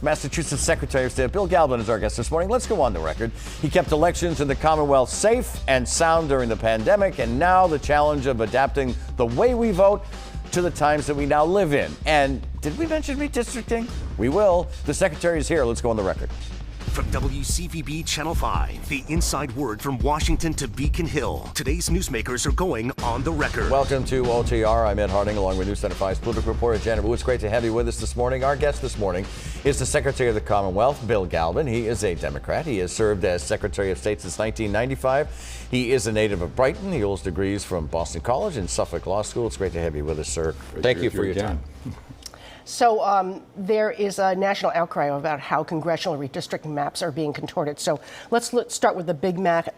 first, Massachusetts Secretary of State Bill Galvin is our guest this morning. Let's go on the record. He kept elections in the Commonwealth safe and sound during the pandemic, and now the challenge of adapting the way we vote to the times that we now live in. And did we mention redistricting? We will. The Secretary is here. Let's go on the record. From WCVB Channel 5, the inside word from Washington to Beacon Hill. Today's newsmakers are going on the record. Welcome to OTR. I'm Ed Harding, along with News Center 5's political reporter Janet Wu. It's great to have you with us this morning. Our guest this morning is the Secretary of the Commonwealth, Bill Galvin. He is a Democrat. He has served as Secretary of State since 1995. He is a native of Brighton. He holds degrees from Boston College and Suffolk Law School. It's great to have you with us, sir. Thank you for your time. So there is a national outcry about how congressional redistricting maps are being contorted. So let's start with the big map,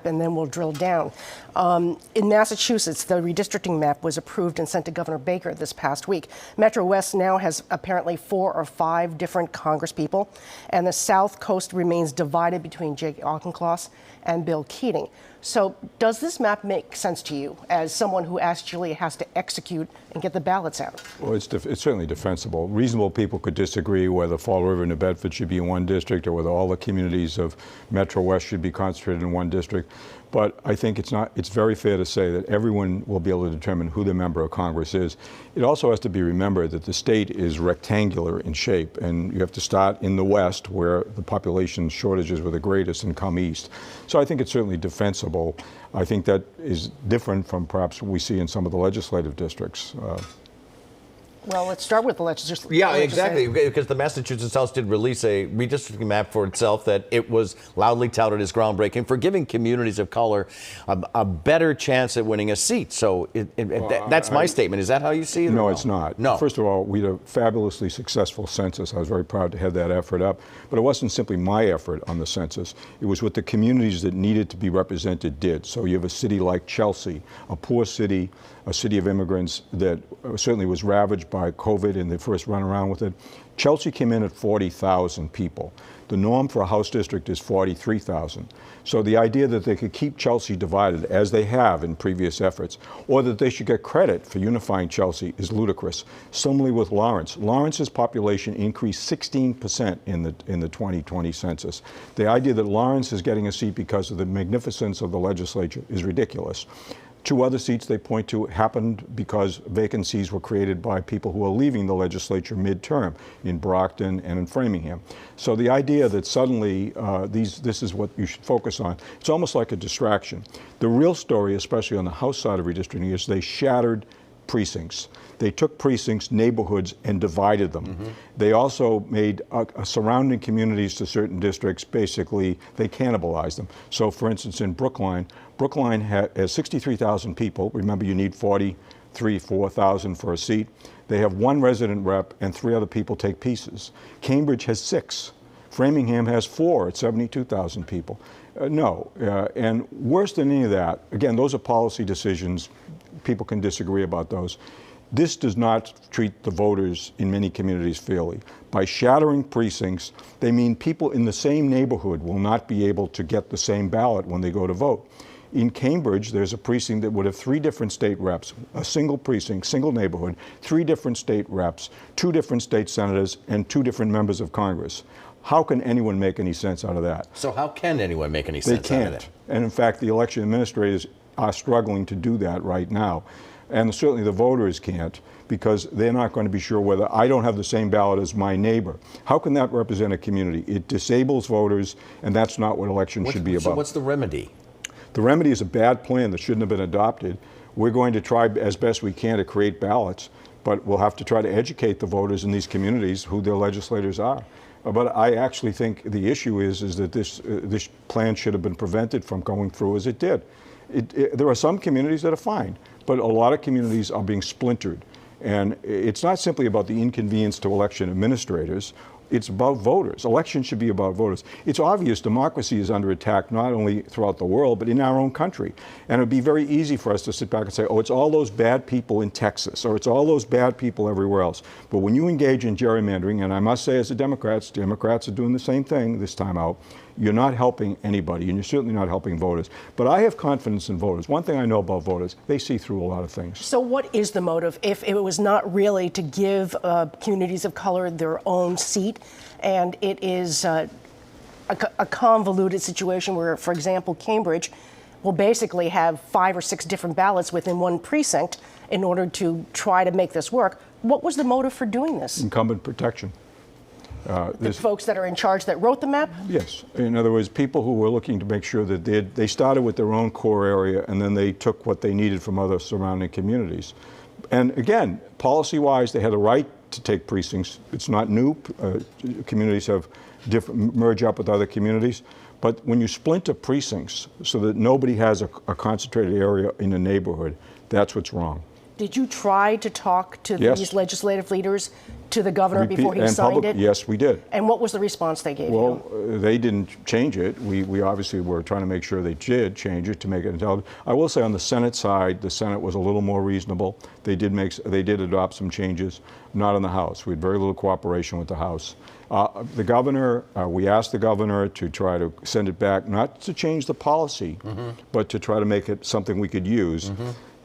and then we'll drill down. In Massachusetts, the redistricting map was approved and sent to Governor Baker this past week. Metro West now has apparently 4 or 5 different congresspeople, and the South Coast remains divided between Jake Auchincloss and Bill Keating. So does this map make sense to you as someone who actually has to execute and get the ballots out? Well, it's certainly defensible. Reasonable people could disagree whether Fall River and New Bedford should be in one district or whether all the communities of Metro West should be concentrated in one district. But I think it's very fair to say that everyone will be able to determine who the member of Congress is. It also has to be remembered that the state is rectangular in shape, and you have to start in the west where the population shortages were the greatest and come east. So I think it's certainly defensible. I think that is different from perhaps what we see in some of the legislative districts. Well, let's start with the legislature. Yeah, exactly, because the Massachusetts House did release a redistricting map for itself that it was loudly touted as groundbreaking for giving communities of color a better chance at winning a seat. So that's my statement. Is that how you see it? No, it's not. No. First of all, we had a fabulously successful census. I was very proud to have that effort up. But it wasn't simply my effort on the census. It was what the communities that needed to be represented did. So you have a city like Chelsea, a poor city, a city of immigrants that certainly was ravaged by COVID in the first run around with it. Chelsea came in at 40,000 people. The norm for a House district is 43,000. So the idea that they could keep Chelsea divided, as they have in previous efforts, or that they should get credit for unifying Chelsea is ludicrous. Similarly with Lawrence. Lawrence's population increased 16% in the 2020 census. The idea that Lawrence is getting a seat because of the magnificence of the legislature is ridiculous. 2 other seats they point to happened because vacancies were created by people who are leaving the legislature midterm in Brockton and in Framingham. So the idea that suddenly this is what you should focus on, it's almost like a distraction. The real story, especially on the House side of redistricting, is they shattered precincts. They took precincts, neighborhoods, and divided them. Mm-hmm. They also made surrounding communities to certain districts, basically, they cannibalized them. So, for instance, in Brookline has 63,000 people. Remember, you need 4,000 for a seat. They have 1 resident rep and 3 other people take pieces. Cambridge has 6. Framingham has 4 at 72,000 people. And worse than any of that, again, those are policy decisions. People can disagree about those. This does not treat the voters in many communities fairly. By shattering precincts, they mean people in the same neighborhood will not be able to get the same ballot when they go to vote. In Cambridge, there's a precinct that would have 3 different state reps, a single precinct, single neighborhood, 3 different state reps, 2 different state senators, and 2 different members of Congress. How can anyone make any sense out of that? So how can anyone make any sense out of that? And in fact, the election administrators are struggling to do that right now. And certainly the voters can't, because they're not going to be sure whether I don't have the same ballot as my neighbor. How can that represent a community? It disables voters, and that's not what elections should be about. So what's the remedy? The remedy is a bad plan that shouldn't have been adopted. We're going to try as best we can to create ballots, but we'll have to try to educate the voters in these communities who their legislators are. But I actually think the issue is that this plan should have been prevented from going through as it did. There are some communities that are fine, but a lot of communities are being splintered. And it's not simply about the inconvenience to election administrators. It's about voters. Elections should be about voters. It's obvious democracy is under attack not only throughout the world, but in our own country. And it would be very easy for us to sit back and say, oh, it's all those bad people in Texas, or it's all those bad people everywhere else. But when you engage in gerrymandering, and I must say as a Democrats are doing the same thing this time out, you're not helping anybody, and you're certainly not helping voters. But I have confidence in voters. One thing I know about voters, they see through a lot of things. So what is the motive if it was not really to give communities of color their own seat? And it is a convoluted situation where, for example, Cambridge will basically have 5 or 6 different ballots within one precinct in order to try to make this work. What was the motive for doing this? Incumbent protection. The folks that are in charge that wrote the map? Yes. In other words, people who were looking to make sure that they started with their own core area and then they took what they needed from other surrounding communities. And again, policy-wise, they had a right to take precincts. It's not new. Communities have merge up with other communities. But when you splinter precincts so that nobody has a concentrated area in a neighborhood, that's what's wrong. Did you try to talk to Yes. these legislative leaders, to the governor before he signed it? Yes, we did. And what was the response they gave Well, you? they didn't change it. We obviously were trying to make sure they did change it to make it intelligent. I will say on the Senate side, the Senate was a little more reasonable. They did adopt some changes, not in the House. We had very little cooperation with the House. The governor, we asked the governor to try to send it back, not to change the policy, but to try to make it something we could use.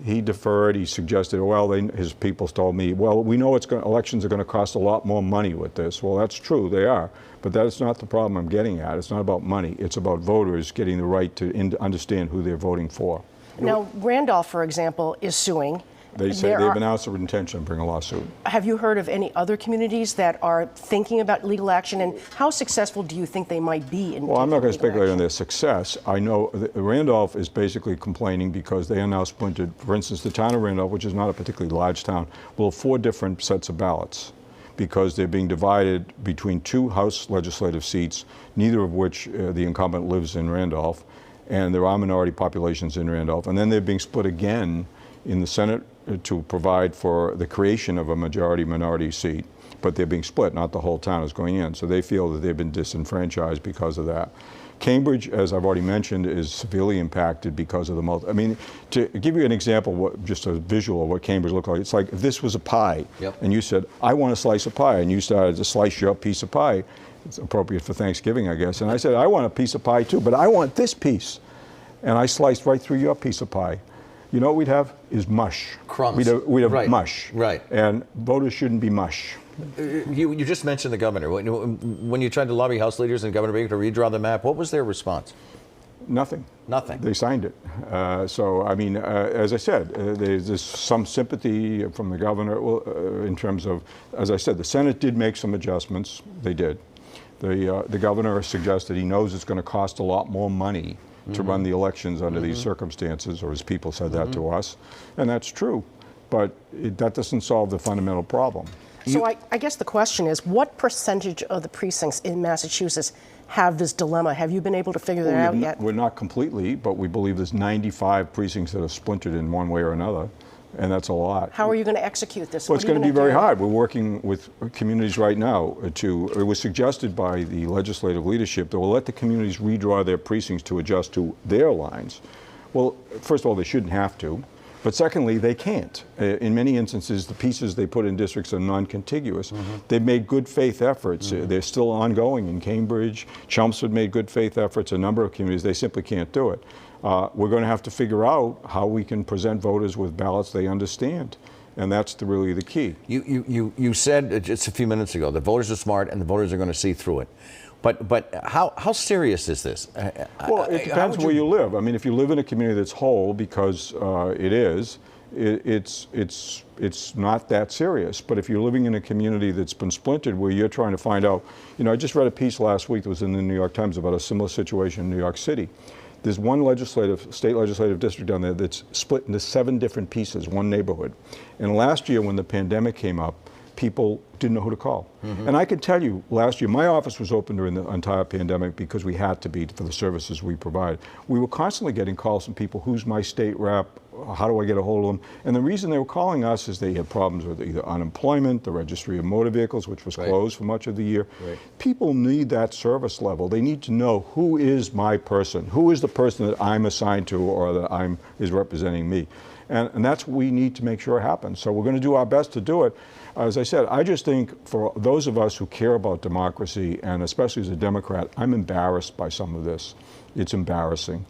He deferred. He suggested, well, his people told me, well, we know elections are going to cost a lot more money with this. Well, that's true, they are. But that's not the problem I'm getting at. It's not about money. It's about voters getting the right to understand who they're voting for. Now, Randolph, for example, is suing. They say they've announced their intention to bring a lawsuit. Have you heard of any other communities that are thinking about legal action, and how successful do you think they might be in? Well, I'm not going to speculate on their success. I know Randolph is basically complaining because they are now splintered. For instance, the town of Randolph, which is not a particularly large town, will have 4 different sets of ballots because they're being divided between 2 House legislative seats, neither of which the incumbent lives in Randolph, and there are minority populations in Randolph. And then they're being split again in the Senate to provide for the creation of a majority-minority seat, but they're being split, not the whole town is going in. So they feel that they've been disenfranchised because of that. Cambridge, as I've already mentioned, is severely impacted because of the I mean, to give you an example, just a visual of what Cambridge looked like, it's like if this was a pie, and you said, I want a slice of pie, and you started to slice your piece of pie. It's appropriate for Thanksgiving, I guess. And I said, I want a piece of pie too, but I want this piece. And I sliced right through your piece of pie. You know what we'd have is mush. Crumbs. We'd have right. mush. Right. And voters shouldn't be mush. You just mentioned the governor. When you tried to lobby House leaders and Governor Baker to redraw the map, what was their response? Nothing. Nothing. They signed it. So, I mean, as I said, there's some sympathy from the governor in terms of, as I said, the Senate did make some adjustments. They did. The governor suggested he knows it's going to cost a lot more money to run the elections under these circumstances, or his people said that to us, and that's true, but that doesn't solve the fundamental problem. So I guess the question is, what percentage of the precincts in Massachusetts have this dilemma? Have you been able to figure that out yet? We're not completely, but we believe there's 95 precincts that are splintered in one way or another, and that's a lot. How are you going to execute this? Well, it's going to be very hard. We're working with communities right now it was suggested by the legislative leadership that we'll let the communities redraw their precincts to adjust to their lines. Well, first of all, they shouldn't have to. But secondly, they can't. In many instances, the pieces they put in districts are non-contiguous. They've made good faith efforts. They're still ongoing in Cambridge. Chelmsford made good faith efforts. A number of communities, they simply can't do it. We're going to have to figure out how we can present voters with ballots they understand. And that's really the key. You said just a few minutes ago, the voters are smart and the voters are going to see through it. But how serious is this? Well, it depends where you live. I mean, if you live in a community that's whole, because it's not that serious. But if you're living in a community that's been splintered, where you're trying to find out, I just read a piece last week that was in the New York Times about a similar situation in New York City. There's one state legislative district down there that's split into 7 different pieces, one neighborhood. And last year, when the pandemic came up, people didn't know who to call. And I can tell you, last year, my office was open during the entire pandemic because we had to be for the services we provide. We were constantly getting calls from people, who's my state rep? How do I get a hold of them? And the reason they were calling us is they had problems with either unemployment, the registry of motor vehicles, which was closed for much of the year. People need that service level. They need to know, who is my person? Who is the person that I'm assigned to or that is representing me? And that's what we need to make sure happens. So we're going to do our best to do it. As I said, I just think for those of us who care about democracy, and especially as a Democrat, I'm embarrassed by some of this. It's embarrassing.